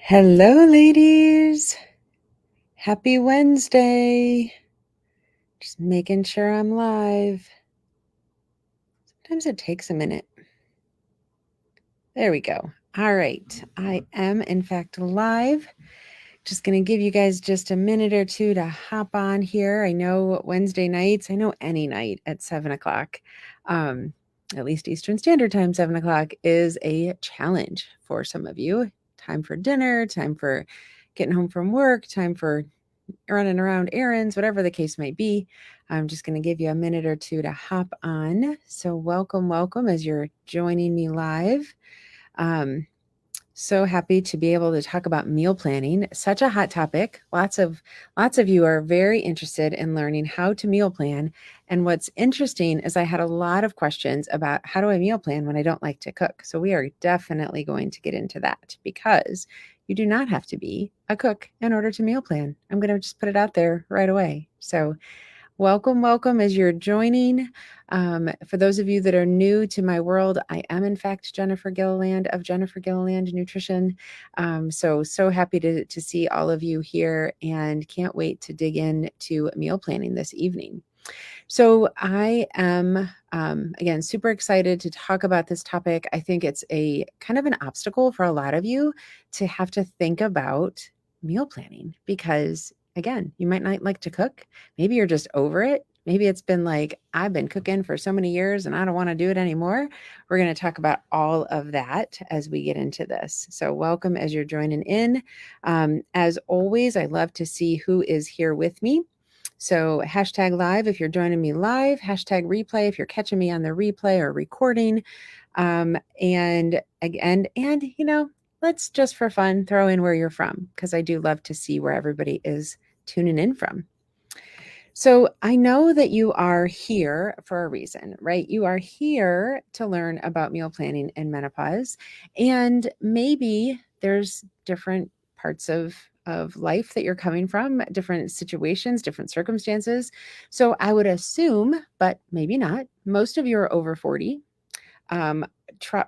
Hello, ladies. Happy Wednesday. Just making sure I'm live. Sometimes it takes a minute. There we go. All right. I am, in fact, live. Just going to give you guys just a minute or two to hop on here. I know Wednesday nights, I know any night at 7 o'clock, at least Eastern Standard Time, 7 o'clock is a challenge for some of you. Time for dinner, time for getting home from work, time for running around errands, whatever the case might be. I'm just going to give you a minute or two to hop on. So welcome as you're joining me live. So happy to be able to talk about meal planning. Such a hot topic. Lots of you are very interested in learning how to meal plan. And what's interesting is I had a lot of questions about how do I meal plan when I don't like to cook. So we are definitely going to get into that because you do not have to be a cook in order to meal plan. I'm going to just put it out there right away. So welcome as you're joining. For those of you that are new to my world, I am in fact Jennifer Gilliland of Jennifer Gilliland Nutrition. So happy to see all of you here and can't wait to dig into meal planning this evening. So I am, again, super excited to talk about this topic. I think it's a kind of an obstacle for a lot of you to have to think about meal planning because, again, you might not like to cook. Maybe you're just over it. Maybe it's been like, I've been cooking for so many years and I don't want to do it anymore. We're going to talk about all of that as we get into this. So welcome as you're joining in. As always, I love to see who is here with me. So hashtag live if you're joining me live, hashtag replay if you're catching me on the replay or recording. And let's just for fun throw in where you're from because I do love to see where everybody is tuning in from. So I know that you are here for a reason, right? You are here to learn about meal planning and menopause. And maybe there's different parts of life that you're coming from, different situations, different circumstances. So I would assume, but maybe not, most of you are over 40. Um,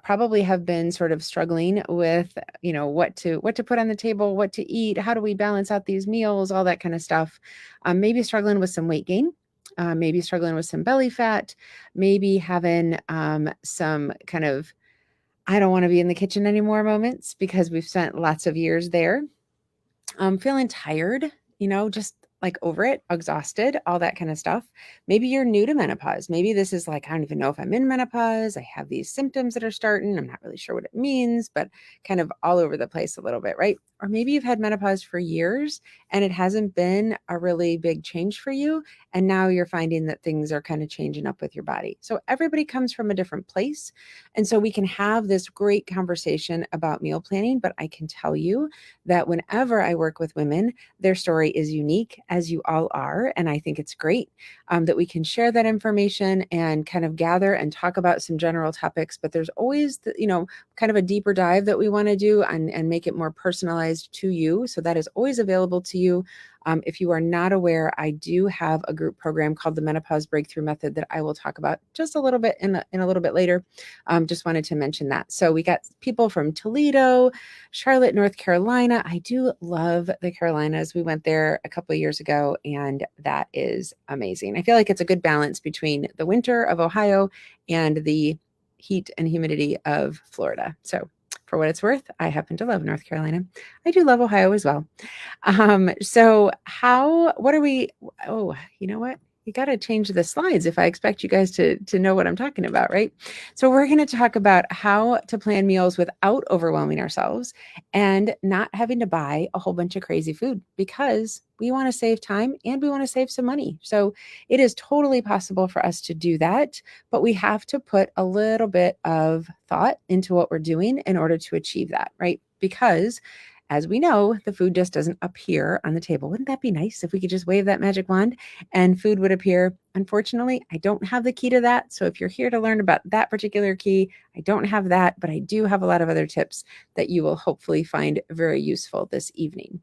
probably have been sort of struggling with, what to put on the table, what to eat, how do we balance out these meals, all that kind of stuff. Maybe struggling with some weight gain, maybe struggling with some belly fat, maybe having some kind of I don't want to be in the kitchen anymore moments because we've spent lots of years there. Feeling tired, just like over it, exhausted, all that kind of stuff. Maybe you're new to menopause. Maybe this is like, I don't even know if I'm in menopause. I have these symptoms that are starting. I'm not really sure what it means, but kind of all over the place a little bit, right? Or maybe you've had menopause for years and it hasn't been a really big change for you. And now you're finding that things are kind of changing up with your body. So everybody comes from a different place. And so we can have this great conversation about meal planning, but I can tell you that whenever I work with women, their story is unique, as you all are. And I think it's great that we can share that information and kind of gather and talk about some general topics. But there's always, kind of a deeper dive that we want to do and make it more personalized to you. So that is always available to you. If you are not aware, I do have a group program called the Menopause Breakthrough Method that I will talk about just a little bit in a little bit later. Just wanted to mention that. So we got people from Toledo, Charlotte, North Carolina. I do love the Carolinas. We went there a couple of years ago, and that is amazing. I feel like it's a good balance between the winter of Ohio and the heat and humidity of Florida. So for what it's worth, I happen to love North Carolina. I do love Ohio as well. What are we, oh, you know what? You got to change the slides if I expect you guys to know what I'm talking about, right? So we're going to talk about how to plan meals without overwhelming ourselves and not having to buy a whole bunch of crazy food because we want to save time and we want to save some money. So it is totally possible for us to do that, but we have to put a little bit of thought into what we're doing in order to achieve that, right? Because as we know, the food just doesn't appear on the table. Wouldn't that be nice if we could just wave that magic wand and food would appear? Unfortunately, I don't have the key to that. So if you're here to learn about that particular key, I don't have that, but I do have a lot of other tips that you will hopefully find very useful this evening.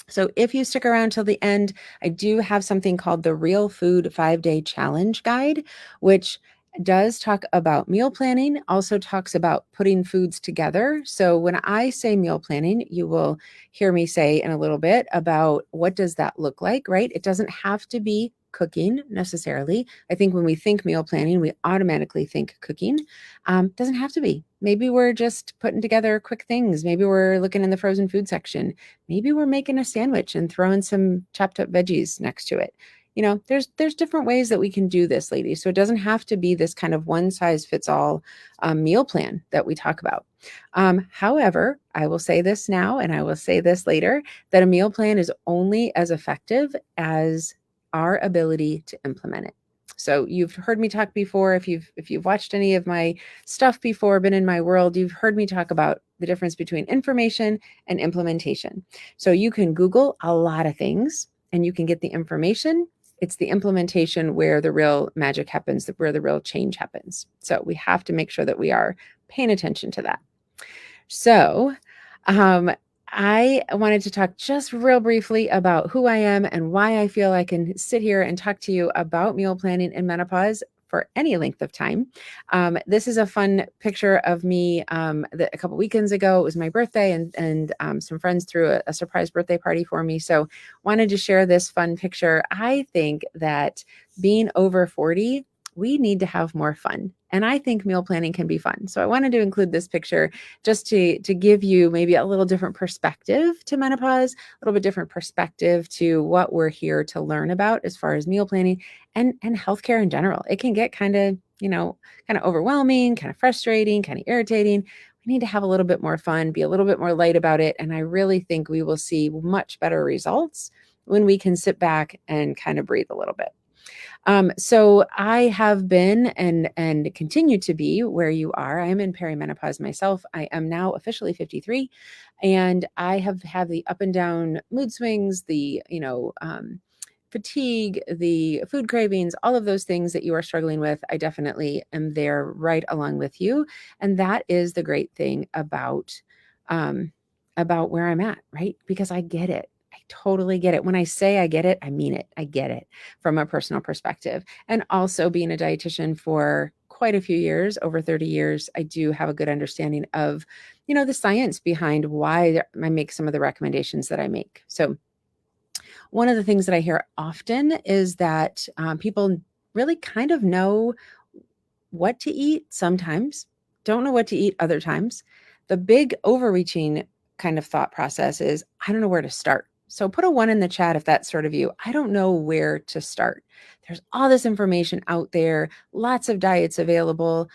So if you stick around till the end, I do have something called the Real Food 5-Day Challenge Guide, which does talk about meal planning, also talks about putting foods together. So when I say meal planning, you will hear me say in a little bit about what does that look like, right? It doesn't have to be cooking necessarily. I think when we think meal planning, we automatically think cooking. Doesn't have to be. Maybe we're just putting together quick things. Maybe we're looking in the frozen food section. Maybe we're making a sandwich and throwing some chopped up veggies next to it. There's different ways that we can do this, ladies. So it doesn't have to be this kind of one size fits all meal plan that we talk about. However, I will say this now and I will say this later, that a meal plan is only as effective as our ability to implement it. So you've heard me talk before. If you've watched any of my stuff before, been in my world, you've heard me talk about the difference between information and implementation. So you can Google a lot of things and you can get the information. It's the implementation where the real magic happens, where the real change happens. So we have to make sure that we are paying attention to that. So, I wanted to talk just real briefly about who I am and why I feel I can sit here and talk to you about meal planning in menopause for any length of time. This is a fun picture of me a couple weekends ago. It was my birthday, and some friends threw a surprise birthday party for me. So, wanted to share this fun picture. I think that being over 40, we need to have more fun. And I think meal planning can be fun. So I wanted to include this picture just to give you maybe a little different perspective to menopause, a little bit different perspective to what we're here to learn about as far as meal planning and healthcare in general. It can get kind of overwhelming, kind of frustrating, kind of irritating. We need to have a little bit more fun, be a little bit more light about it. And I really think we will see much better results when we can sit back and kind of breathe a little bit. So I have been and continue to be where you are. I am in perimenopause myself. I am now officially 53, and I have had the up and down mood swings, the fatigue, the food cravings, all of those things that you are struggling with. I definitely am there right along with you, and that is the great thing about where I'm at, right? Because I get it. I totally get it. When I say I get it, I mean it. I get it from a personal perspective. And also being a dietitian for quite a few years, over 30 years, I do have a good understanding of, the science behind why I make some of the recommendations that I make. So one of the things that I hear often is that people really kind of know what to eat sometimes, don't know what to eat other times. The big overreaching kind of thought process is, I don't know where to start. So put a 1 in the chat if that's sort of you. I don't know where to start. There's all this information out there, lots of diets available.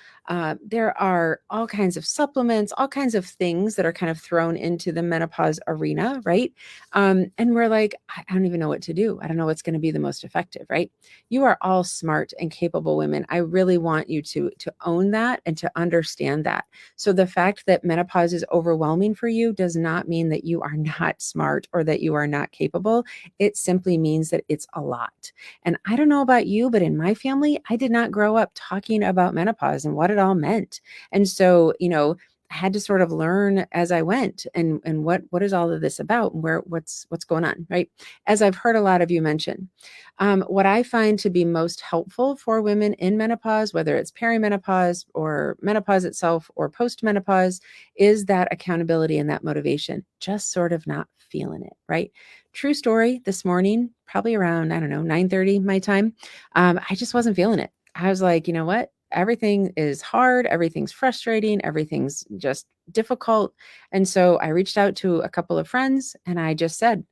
There are all kinds of supplements, all kinds of things that are kind of thrown into the menopause arena, right? And we're like, I don't even know what to do. I don't know what's going to be the most effective, right? You are all smart and capable women. I really want you to own that and to understand that. So the fact that menopause is overwhelming for you does not mean that you are not smart or that you are not capable. It simply means that it's a lot. And I don't know about you, but in my family, I did not grow up talking about menopause and what it all meant. And so, I had to sort of learn as I went and what is all of this about and what's going on, right? As I've heard a lot of you mention. What I find to be most helpful for women in menopause, whether it's perimenopause or menopause itself or postmenopause, is that accountability and that motivation, just sort of not feeling it, right? True story, this morning, probably around, I don't know, 9:30 my time, I just wasn't feeling it. I was like, you know what? Everything is hard, everything's frustrating, everything's just difficult. And so I reached out to a couple of friends and I said,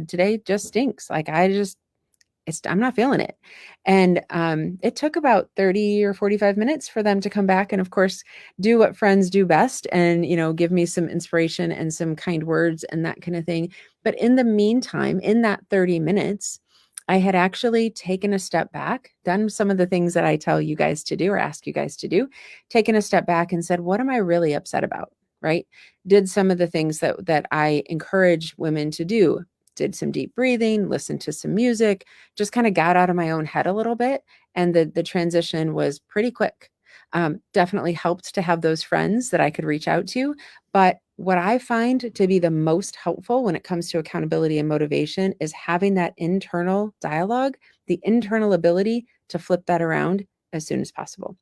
today just stinks. Like I'm not feeling it. And it took about 30 or 45 minutes for them to come back and, of course, do what friends do best and, give me some inspiration and some kind words and that kind of thing. But in the meantime, in that 30 minutes, I had actually taken a step back, done some of the things that I tell you guys to do or ask you guys to do, taken a step back and said, what am I really upset about? Right? Did some of the things that I encourage women to do, did some deep breathing, listened to some music, just kind of got out of my own head a little bit. And the transition was pretty quick. Definitely helped to have those friends that I could reach out to. But what I find to be the most helpful when it comes to accountability and motivation is having that internal dialogue, the internal ability to flip that around as soon as possible.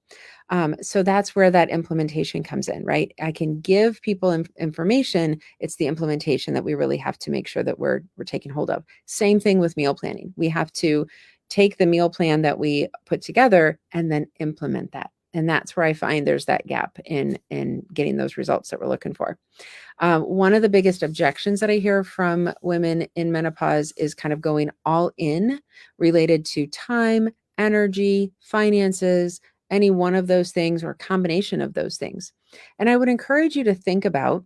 So that's where that implementation comes in, right? I can give people information. It's the implementation that we really have to make sure that we're taking hold of. Same thing with meal planning. We have to take the meal plan that we put together and then implement that. And that's where I find there's that gap in getting those results that we're looking for. One of the biggest objections that I hear from women in menopause is kind of going all in related to time, energy, finances, any one of those things or a combination of those things. And I would encourage you to think about,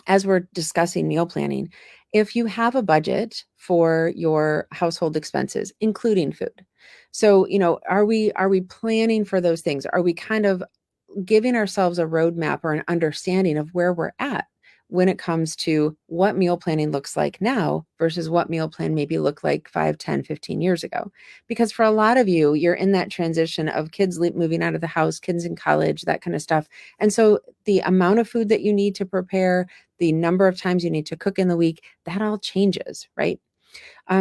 as we're discussing meal planning, if you have a budget for your household expenses, including food. So, are we planning for those things? Are we kind of giving ourselves a roadmap or an understanding of where we're at when it comes to what meal planning looks like now versus what meal plan maybe looked like 5, 10, 15 years ago? Because for a lot of you, you're in that transition of kids moving out of the house, kids in college, that kind of stuff. And so the amount of food that you need to prepare, the number of times you need to cook in the week, that all changes, right?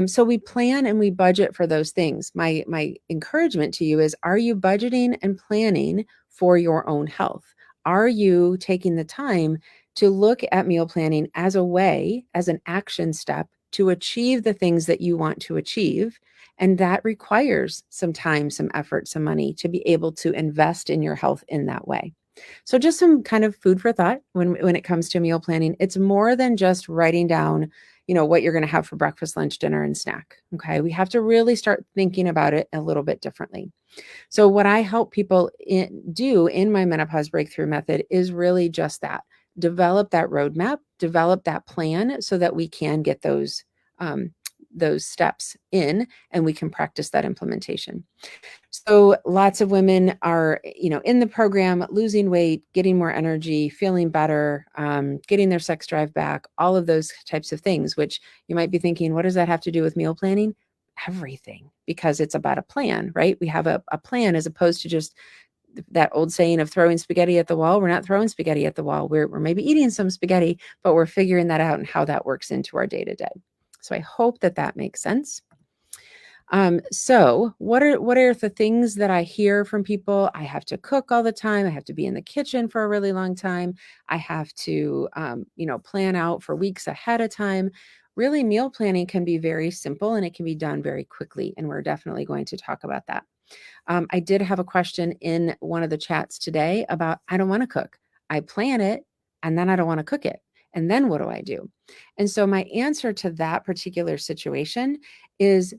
So we plan and we budget for those things. My encouragement to you is, are you budgeting and planning for your own health? Are you taking the time to look at meal planning as a way, as an action step to achieve the things that you want to achieve? And that requires some time, some effort, some money to be able to invest in your health in that way. So just some kind of food for thought when it comes to meal planning. It's more than just writing down, what you're going to have for breakfast, lunch, dinner, and snack. Okay. We have to really start thinking about it a little bit differently. So what I help people do in my menopause breakthrough method is really just that: develop that roadmap, develop that plan so that we can get those steps in and we can practice that implementation. So lots of women are, in the program, losing weight, getting more energy, feeling better, getting their sex drive back, all of those types of things, which you might be thinking, what does that have to do with meal planning? Everything, because it's about a plan, right? We have a plan, as opposed to just that old saying of throwing spaghetti at the wall. We're not throwing spaghetti at the wall. We're maybe eating some spaghetti, but we're figuring that out and how that works into our day to day. So I hope that makes sense. So what are the things that I hear from people? I have to cook all the time. I have to be in the kitchen for a really long time. I have to, plan out for weeks ahead of time. Really, meal planning can be very simple and it can be done very quickly. And we're definitely going to talk about that. I did have a question in one of the chats today about, I don't want to cook. I plan it and then I don't want to cook it. And then what do I do? And so my answer to that particular situation is,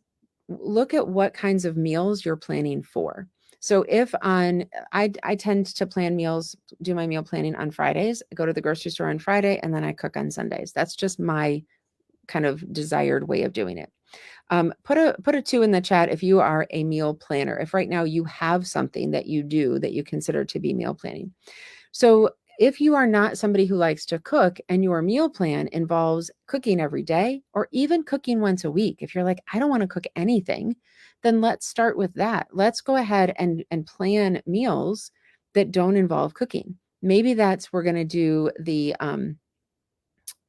look at what kinds of meals you're planning for. So if I tend to plan meals, do my meal planning on Fridays, I go to the grocery store on Friday, and then I cook on Sundays. That's just my kind of desired way of doing it. Put a 2 in the chat if you are a meal planner. If right now you have something that you do that you consider to be meal planning. So if you are not somebody who likes to cook and your meal plan involves cooking every day or even cooking once a week, if you're like, I don't want to cook anything, then let's start with that. Let's go ahead and plan meals that don't involve cooking. Maybe we're going to do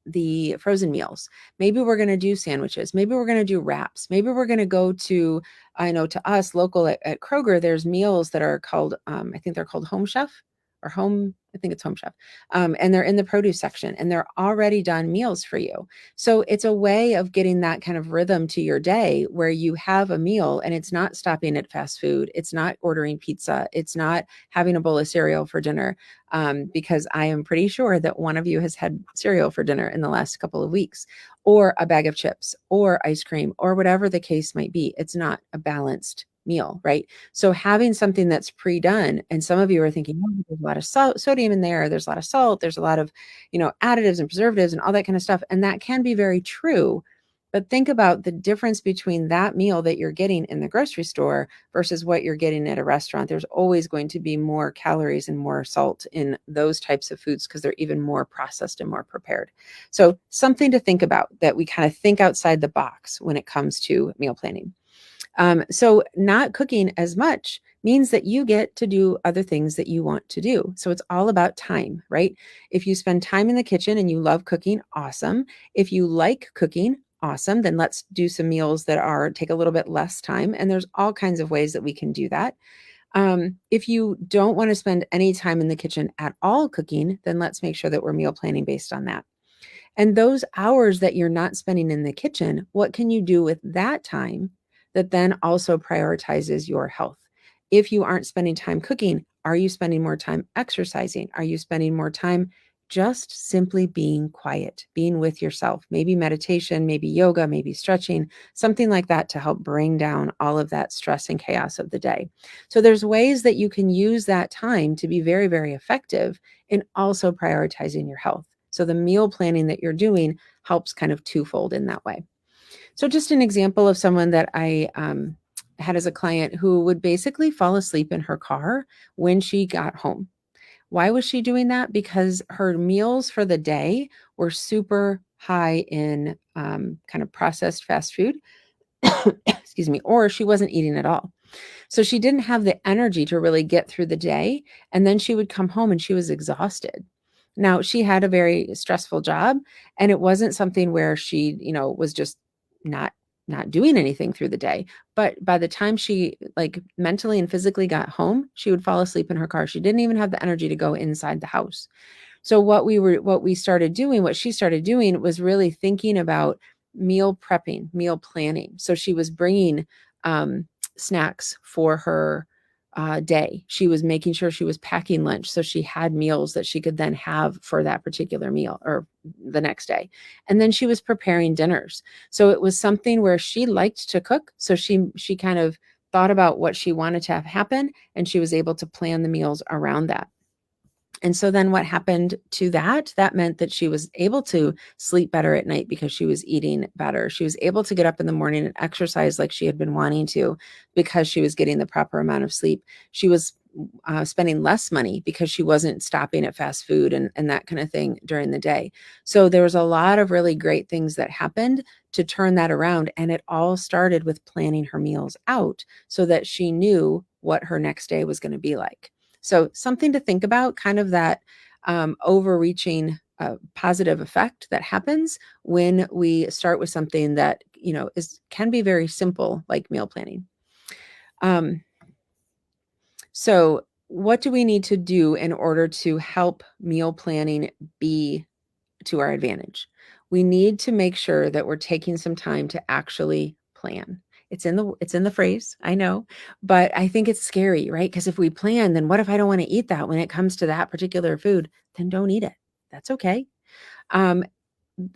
the frozen meals. Maybe we're going to do sandwiches. Maybe we're going to do wraps. Maybe we're going to go to, I know to us local at Kroger, there's meals that are called, I think they're called Home Chef or Home, I think it's Home Chef. And they're in the produce section and they're already done meals for you. So it's a way of getting that kind of rhythm to your day where you have a meal and it's not stopping at fast food. It's not ordering pizza. It's not having a bowl of cereal for dinner. Because I am pretty sure that one of you has had cereal for dinner in the last couple of weeks, or a bag of chips, or ice cream, or whatever the case might be. It's not a balanced meal, right? So having something that's pre-done, and some of you are thinking, oh, there's a lot of sodium in there, there's a lot of salt, there's a lot of, additives and preservatives and all that kind of stuff. And that can be very true. But think about the difference between that meal that you're getting in the grocery store versus what you're getting at a restaurant. There's always going to be more calories and more salt in those types of foods because they're even more processed and more prepared. So something to think about, that we kind of think outside the box when it comes to meal planning. So not cooking as much means that you get to do other things that you want to do. So it's all about time, right? If you spend time in the kitchen and you love cooking, awesome. If you like cooking, awesome. Then let's do some meals that take a little bit less time. And there's all kinds of ways that we can do that. If you don't want to spend any time in the kitchen at all cooking, then let's make sure that we're meal planning based on that. And those hours that you're not spending in the kitchen, what can you do with that time that then also prioritizes your health? If you aren't spending time cooking, are you spending more time exercising? Are you spending more time just simply being quiet, being with yourself? Maybe meditation, maybe yoga, maybe stretching, something like that to help bring down all of that stress and chaos of the day. So there's ways that you can use that time to be very, very effective in also prioritizing your health. So the meal planning that you're doing helps kind of twofold in that way. So just an example of someone that I had as a client who would basically fall asleep in her car when she got home. Why was she doing that? Because her meals for the day were super high in kind of processed fast food, excuse me, or she wasn't eating at all. So she didn't have the energy to really get through the day. And then she would come home and she was exhausted. Now, she had a very stressful job, and it wasn't something where she, was just not not doing anything through the day. But by the time she like mentally and physically got home, she would fall asleep in her car. She didn't even have the energy to go inside the house. So what she started doing was really thinking about meal prepping, meal planning. So she was bringing um, snacks for her day. She was making sure she was packing lunch so she had meals that she could then have for that particular meal or the next day. And then she was preparing dinners. So it was something where she liked to cook. So she kind of thought about what she wanted to have happen, and she was able to plan the meals around that. And so then what happened to that? That meant that she was able to sleep better at night because she was eating better. She was able to get up in the morning and exercise like she had been wanting to because she was getting the proper amount of sleep. She was spending less money because she wasn't stopping at fast food and that kind of thing during the day. So there was a lot of really great things that happened to turn that around. And it all started with planning her meals out so that she knew what her next day was going to be like. So something to think about, kind of that overreaching positive effect that happens when we start with something that can be very simple, like meal planning. Um, so what do we need to do in order to help meal planning be to our advantage? We need to make sure that we're taking some time to actually plan. It's in the phrase, I know, but I think it's scary, right? Because if we plan, then what if I don't want to eat that when it comes to that particular food? Then don't eat it. That's okay. Um,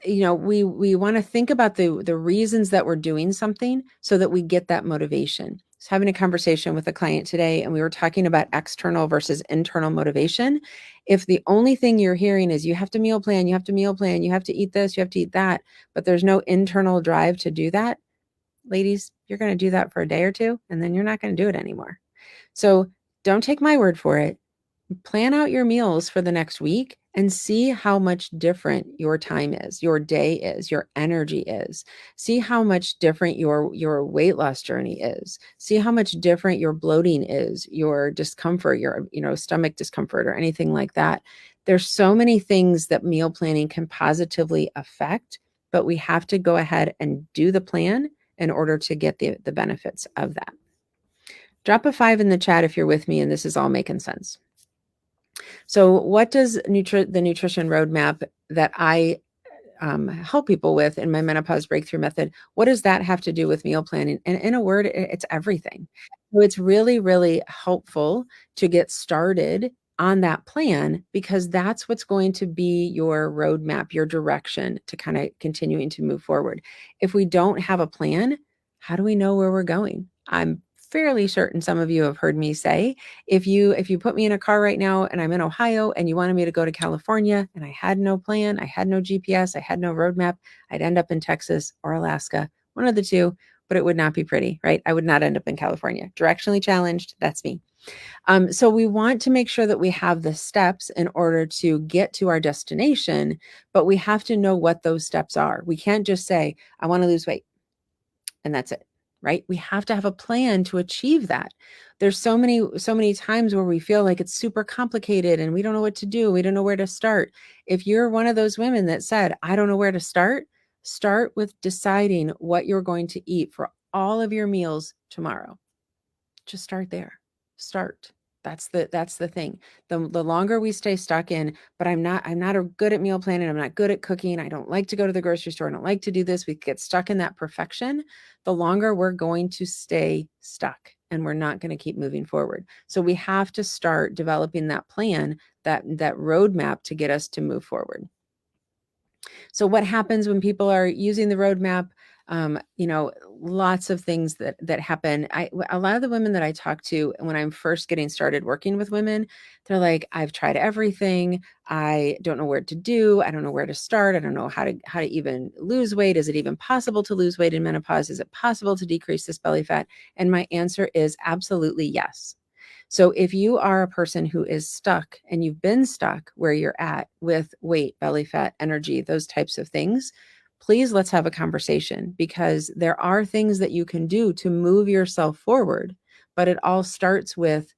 we want to think about the reasons that we're doing something so that we get that motivation. I was having a conversation with a client today, and we were talking about external versus internal motivation. If the only thing you're hearing is you have to meal plan, you have to meal plan, you have to eat this, you have to eat that, but there's no internal drive to do that, ladies, you're going to do that for a day or two, and then you're not going to do it anymore. So don't take my word for it. Plan out your meals for the next week and see how much different your time is, your day is, your energy is. See how much different your weight loss journey is. See how much different your bloating is, your discomfort, your stomach discomfort or anything like that. There's so many things that meal planning can positively affect, but we have to go ahead and do the plan in order to get the benefits of that. Drop a 5 in the chat if you're with me and this is all making sense. So what does the nutrition roadmap that I help people with in my menopause breakthrough method, what does that have to do with meal planning? And in a word, it's everything. So it's really, really helpful to get started on that plan because that's what's going to be your roadmap, your direction to kind of continuing to move forward. If we don't have a plan, how do we know where we're going? I'm fairly certain some of you have heard me say, if you put me in a car right now and I'm in Ohio and you wanted me to go to California and I had no plan, I had no GPS, I had no roadmap, I'd end up in Texas or Alaska, one of the two, but it would not be pretty, right? I would not end up in California. Directionally challenged, that's me. So we want to make sure that we have the steps in order to get to our destination, but we have to know what those steps are. We can't just say, I want to lose weight, and that's it. Right? We have to have a plan to achieve that. There's so many times where we feel like it's super complicated and we don't know what to do. We don't know where to start. If you're one of those women that said, I don't know where to start with deciding what you're going to eat for all of your meals tomorrow. Just start there. start. That's the thing. The longer we stay stuck in, but I'm not good at meal planning. I'm not good at cooking. I don't like to go to the grocery store. I don't like to do this. We get stuck in that perfection. The longer we're going to stay stuck and we're not going to keep moving forward. So we have to start developing that plan, that roadmap to get us to move forward. So what happens when people are using the roadmap? Lots of things that happen. A lot of the women that I talk to when I'm first getting started working with women, they're like, I've tried everything. I don't know where to do. I don't know where to start. I don't know how to even lose weight. Is it even possible to lose weight in menopause? Is it possible to decrease this belly fat? And my answer is absolutely yes. So if you are a person who is stuck and you've been stuck where you're at with weight, belly fat, energy, those types of things, please let's have a conversation, because there are things that you can do to move yourself forward, but it all starts with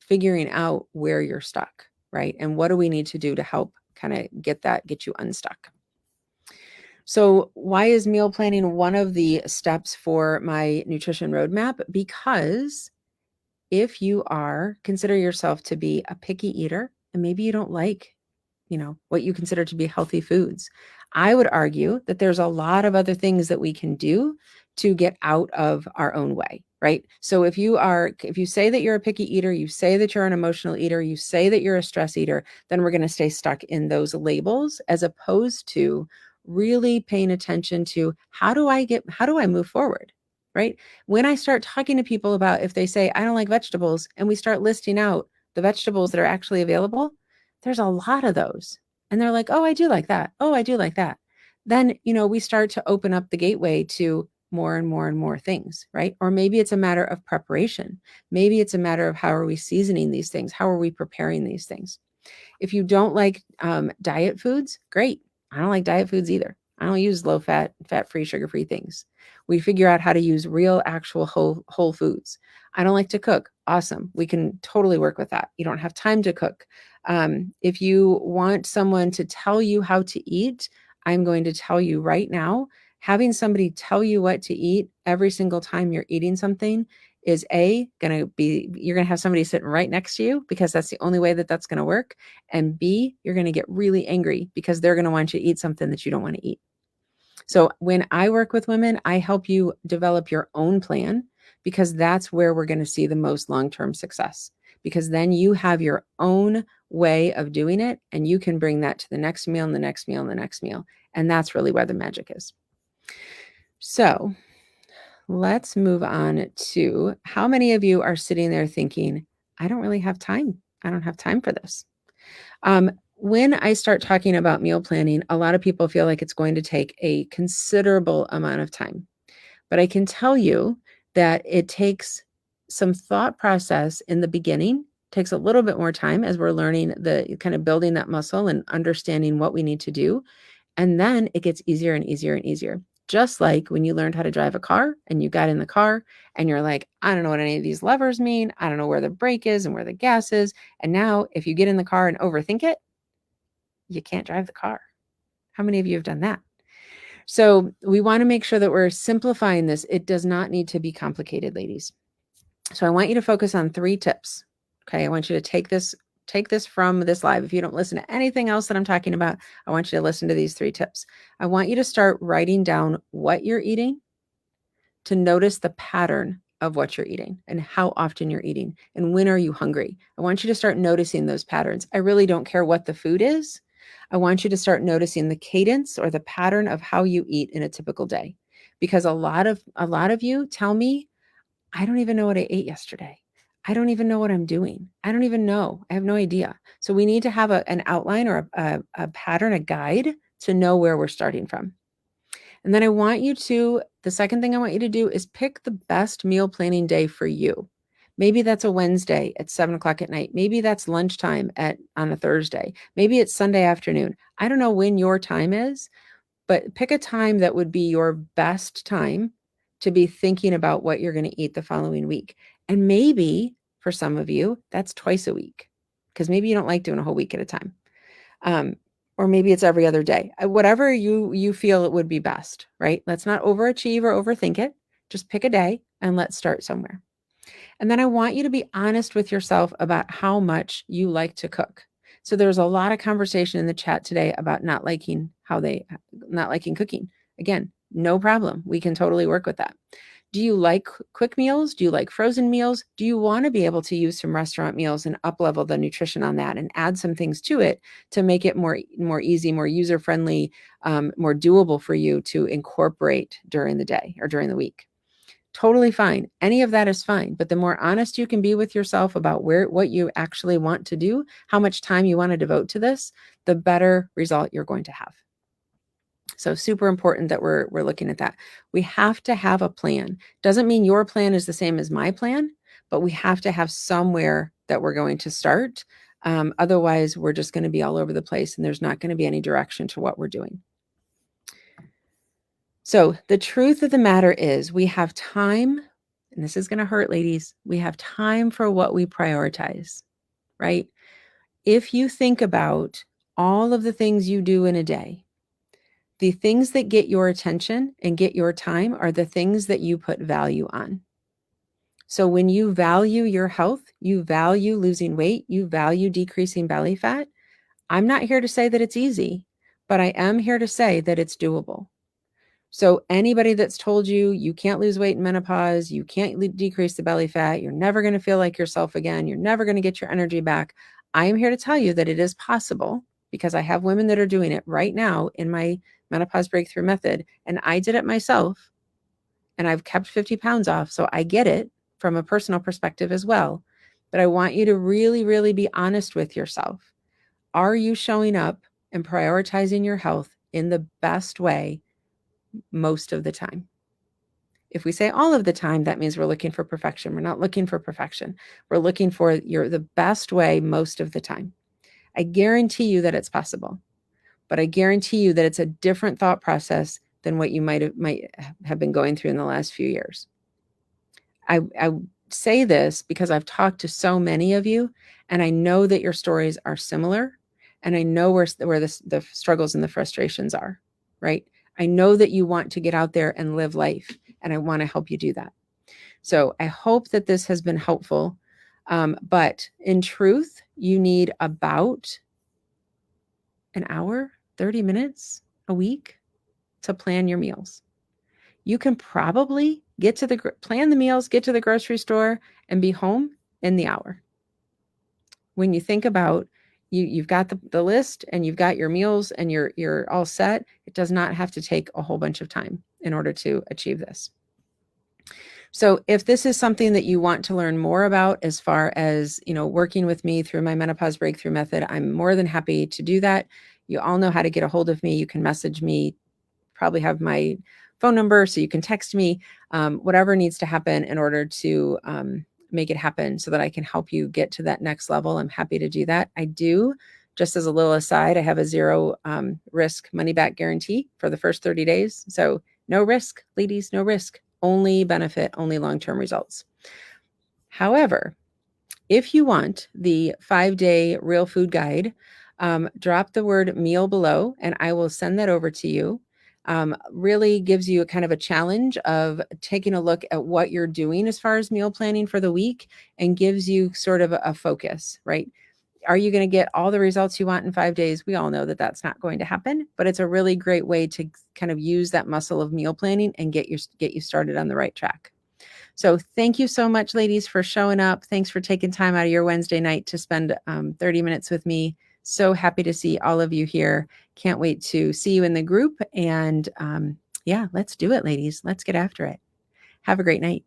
figuring out where you're stuck, right? And what do we need to do to help kind of get you unstuck? So why is meal planning one of the steps for my nutrition roadmap? Because if you consider yourself to be a picky eater, and maybe you don't like, what you consider to be healthy foods, I would argue that there's a lot of other things that we can do to get out of our own way, right? So if you say that you're a picky eater, you say that you're an emotional eater, you say that you're a stress eater, then we're going to stay stuck in those labels, as opposed to really paying attention to how do I move forward? Right? When I start talking to people about, if they say, I don't like vegetables, and we start listing out the vegetables that are actually available, there's a lot of those. And they're like, oh, I do like that. Oh, I do like that. Then, we start to open up the gateway to more and more and more things, right? Or maybe it's a matter of preparation. Maybe it's a matter of how are we seasoning these things? How are we preparing these things? If you don't like diet foods, great. I don't like diet foods either. I don't use low fat, fat-free, sugar-free things. We figure out how to use real, actual whole foods. I don't like to cook. Awesome. We can totally work with that. You don't have time to cook. If you want someone to tell you how to eat, I'm going to tell you right now, having somebody tell you what to eat every single time you're eating something is you're going to have somebody sitting right next to you, because that's the only way that that's going to work. And B, you're going to get really angry because they're going to want you to eat something that you don't want to eat. So when I work with women, I help you develop your own plan, because that's where we're going to see the most long-term success, because then you have your own way of doing it and you can bring that to the next meal and the next meal and the next meal. And that's really where the magic is. So let's move on to how many of you are sitting there thinking, I don't really have time. I don't have time for this. When I start talking about meal planning, a lot of people feel like it's going to take a considerable amount of time. But I can tell you that it takes some thought process in the beginning, takes a little bit more time as we're learning the kind of building that muscle and understanding what we need to do. And then it gets easier and easier and easier. Just like when you learned how to drive a car and you got in the car and you're like, I don't know what any of these levers mean. I don't know where the brake is and where the gas is. And now if you get in the car and overthink it, you can't drive the car. How many of you have done that? So we want to make sure that we're simplifying this. It does not need to be complicated, ladies. So I want you to focus on 3 tips. Okay. I want you to take this from this live. If you don't listen to anything else that I'm talking about, I want you to listen to these 3 tips. I want you to start writing down what you're eating, to notice the pattern of what you're eating and how often you're eating and when are you hungry. I want you to start noticing those patterns. I really don't care what the food is. I want you to start noticing the cadence or the pattern of how you eat in a typical day. Because a lot of you tell me, I don't even know what I ate yesterday. I don't even know what I'm doing. I don't even know. I have no idea. So we need to have an outline or a pattern, a guide to know where we're starting from. And then the second thing I want you to do is pick the best meal planning day for you. Maybe that's a Wednesday at 7:00 at night. Maybe that's lunchtime on a Thursday. Maybe it's Sunday afternoon. I don't know when your time is, but pick a time that would be your best time to be thinking about what you're going to eat the following week. And maybe for some of you, that's twice a week, because maybe you don't like doing a whole week at a time. Or maybe it's every other day. Whatever you feel it would be best, right? Let's not overachieve or overthink it. Just pick a day and let's start somewhere. And then I want you to be honest with yourself about how much you like to cook. So there's a lot of conversation in the chat today about not liking cooking. Again, no problem. We can totally work with that. Do you like quick meals? Do you like frozen meals? Do you want to be able to use some restaurant meals and up level the nutrition on that and add some things to it to make it more easy, more user friendly, more doable for you to incorporate during the day or during the week? Totally fine. Any of that is fine. But the more honest you can be with yourself about what you actually want to do, how much time you want to devote to this, the better result you're going to have. So super important that we're looking at that. We have to have a plan. Doesn't mean your plan is the same as my plan, but we have to have somewhere that we're going to start. Otherwise, we're just going to be all over the place and there's not going to be any direction to what we're doing. So the truth of the matter is we have time, and this is going to hurt, ladies. We have time for what we prioritize, right? If you think about all of the things you do in a day, the things that get your attention and get your time are the things that you put value on. So when you value your health, you value losing weight, you value decreasing belly fat, I'm not here to say that it's easy, but I am here to say that it's doable. So anybody that's told you you can't lose weight in menopause, you can't decrease the belly fat, you're never going to feel like yourself again, you're never going to get your energy back, I am here to tell you that it is possible because I have women that are doing it right now in my menopause breakthrough method. And I did it myself and I've kept 50 pounds off. So I get it from a personal perspective as well. But I want you to really, really be honest with yourself. Are you showing up and prioritizing your health in the best way most of the time? If we say all of the time, that means we're looking for perfection. We're not looking for perfection. We're looking for the best way most of the time. I guarantee you that it's possible, but I guarantee you that it's a different thought process than what you might have been going through in the last few years. I say this because I've talked to so many of you, and I know that your stories are similar, and I know where the struggles and the frustrations are, right? I know that you want to get out there and live life, and I want to help you do that. So I hope that this has been helpful. But in truth, you need about an hour, 30 minutes a week to plan your meals. You can probably plan the meals, get to the grocery store, and be home in the hour. When you think about you've got the list and you've got your meals and you're all set, it does not have to take a whole bunch of time in order to achieve this. So if this is something that you want to learn more about as far as, working with me through my menopause breakthrough method, I'm more than happy to do that. You all know how to get a hold of me. You can message me, probably have my phone number, so you can text me, whatever needs to happen in order to make it happen so that I can help you get to that next level. I'm happy to do that. I do, just as a little aside, I have a 0 risk money back guarantee for the first 30 days. So no risk, ladies, no risk. Only benefit, only long-term results. However, if you want the 5-day real food guide, drop the word meal below and I will send that over to you. Really gives you a kind of a challenge of taking a look at what you're doing as far as meal planning for the week and gives you sort of a focus, right? Are you going to get all the results you want in 5 days? We all know that that's not going to happen, but it's a really great way to kind of use that muscle of meal planning and get you started on the right track. So thank you so much, ladies, for showing up. Thanks for taking time out of your Wednesday night to spend 30 minutes with me. So happy to see all of you here. Can't wait to see you in the group. And yeah, let's do it, ladies. Let's get after it. Have a great night.